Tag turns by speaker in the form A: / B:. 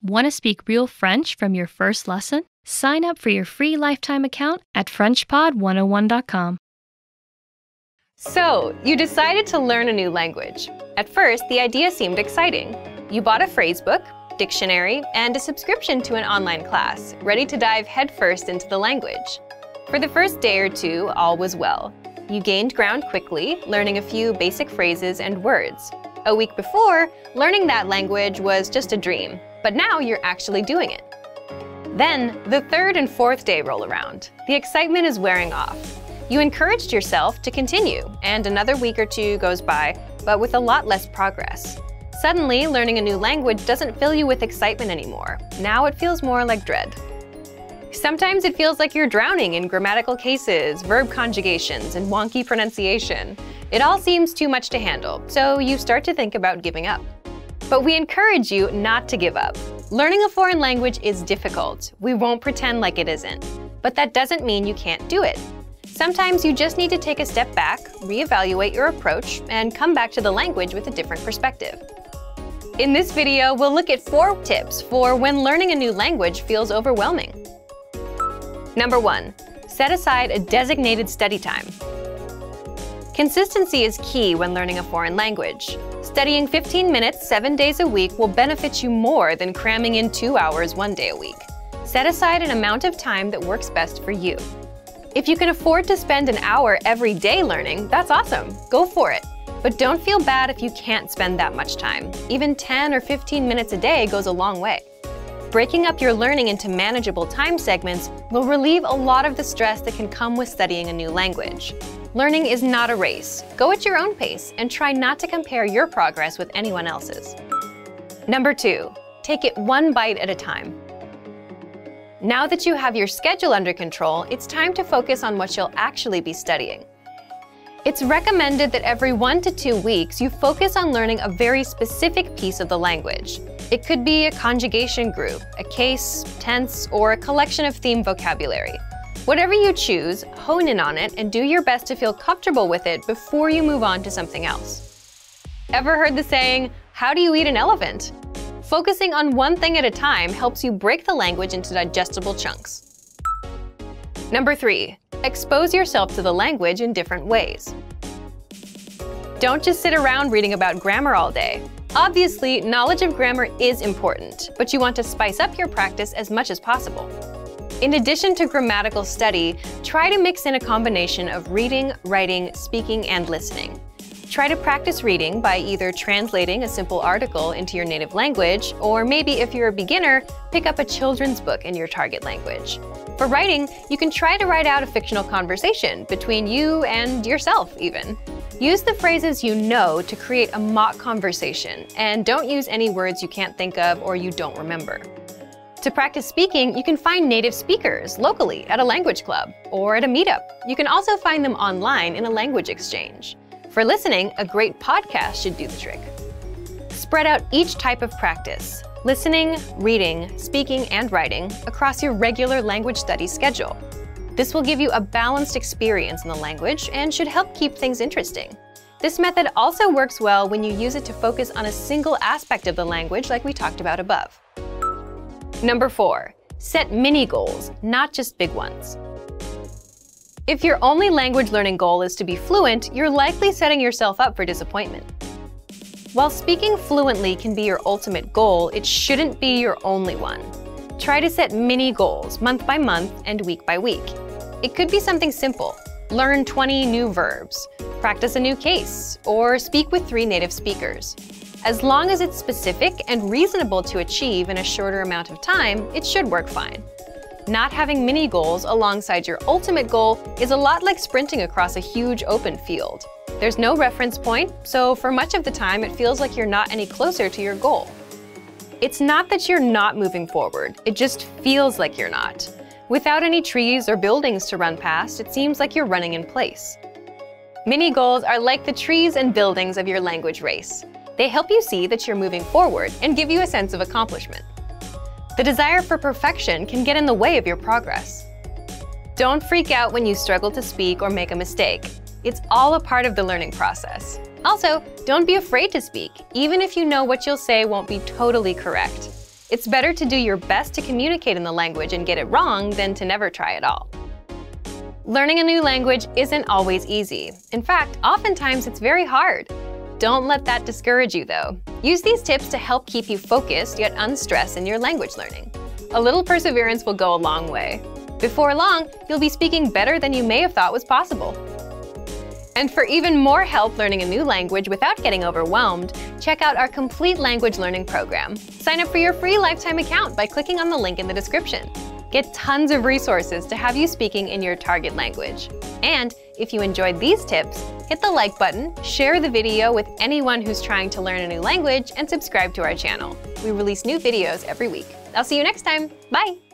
A: Want to speak real French from your first lesson? Sign up for your free lifetime account at FrenchPod101.com.
B: So, you decided to learn a new language. At first, the idea seemed exciting. You bought a phrasebook, dictionary, and a subscription to an online class, ready to dive headfirst into the language. For the first day or two, all was well. You gained ground quickly, learning a few basic phrases and words. A week before, learning that language was just a dream, but now you're actually doing it. Then, the third and fourth day roll around. The excitement is wearing off. You encouraged yourself to continue, and another week or two goes by, but with a lot less progress. Suddenly, learning a new language doesn't fill you with excitement anymore. Now it feels more like dread. Sometimes it feels like you're drowning in grammatical cases, verb conjugations, and wonky pronunciation. It all seems too much to handle, so you start to think about giving up. But we encourage you not to give up. Learning a foreign language is difficult. We won't pretend like it isn't. But that doesn't mean you can't do it. Sometimes you just need to take a step back, reevaluate your approach, and come back to the language with a different perspective. In this video, we'll look at 4 tips for when learning a new language feels overwhelming. Number 1. Set aside a designated study time. Consistency is key when learning a foreign language. Studying 15 minutes 7 days a week will benefit you more than cramming in 2 hours 1 day a week. Set aside an amount of time that works best for you. If you can afford to spend an hour every day learning, that's awesome. Go for it. But don't feel bad if you can't spend that much time. Even 10 or 15 minutes a day goes a long way. Breaking up your learning into manageable time segments will relieve a lot of the stress that can come with studying a new language. Learning is not a race. Go at your own pace and try not to compare your progress with anyone else's. Number 2. Take it one bite at a time. Now that you have your schedule under control, it's time to focus on what you'll actually be studying. It's recommended that every 1 to 2 weeks you focus on learning a very specific piece of the language. It could be a conjugation group, a case, tense, or a collection of theme vocabulary. Whatever you choose, hone in on it and do your best to feel comfortable with it before you move on to something else. Ever heard the saying, "How do you eat an elephant?" Focusing on one thing at a time helps you break the language into digestible chunks. Number 3. Expose yourself to the language in different ways. Don't just sit around reading about grammar all day. Obviously, knowledge of grammar is important, but you want to spice up your practice as much as possible. In addition to grammatical study, try to mix in a combination of reading, writing, speaking, and listening. Try to practice reading by either translating a simple article into your native language, or maybe if you're a beginner, pick up a children's book in your target language. For writing, you can try to write out a fictional conversation between you and yourself, even. Use the phrases you know to create a mock conversation, and don't use any words you can't think of or you don't remember. To practice speaking, you can find native speakers locally at a language club or at a meetup. You can also find them online in a language exchange. For listening, a great podcast should do the trick. Spread out each type of practice, listening, reading, speaking, and writing, across your regular language study schedule. This will give you a balanced experience in the language and should help keep things interesting. This method also works well when you use it to focus on a single aspect of the language like we talked about above. Number 4. Set mini goals, not just big ones. If your only language learning goal is to be fluent, you're likely setting yourself up for disappointment. While speaking fluently can be your ultimate goal, it shouldn't be your only one. Try to set mini goals month by month and week by week. It could be something simple. Learn 20 new verbs, practice a new case, or speak with 3 native speakers. As long as it's specific and reasonable to achieve in a shorter amount of time, it should work fine. Not having mini goals alongside your ultimate goal is a lot like sprinting across a huge open field. There's no reference point, so for much of the time it feels like you're not any closer to your goal. It's not that you're not moving forward, it just feels like you're not. Without any trees or buildings to run past, it seems like you're running in place. Mini goals are like the trees and buildings of your language race. They help you see that you're moving forward and give you a sense of accomplishment. The desire for perfection can get in the way of your progress. Don't freak out when you struggle to speak or make a mistake. It's all a part of the learning process. Also, don't be afraid to speak, even if you know what you'll say won't be totally correct. It's better to do your best to communicate in the language and get it wrong than to never try at all. Learning a new language isn't always easy. In fact, oftentimes it's very hard. Don't let that discourage you, though. Use these tips to help keep you focused yet unstressed in your language learning. A little perseverance will go a long way. Before long, you'll be speaking better than you may have thought was possible. And for even more help learning a new language without getting overwhelmed, check out our complete language learning program. Sign up for your free lifetime account by clicking on the link in the description. Get tons of resources to have you speaking in your target language. And if you enjoyed these tips, hit the like button, share the video with anyone who's trying to learn a new language, and subscribe to our channel. We release new videos every week. I'll see you next time. Bye!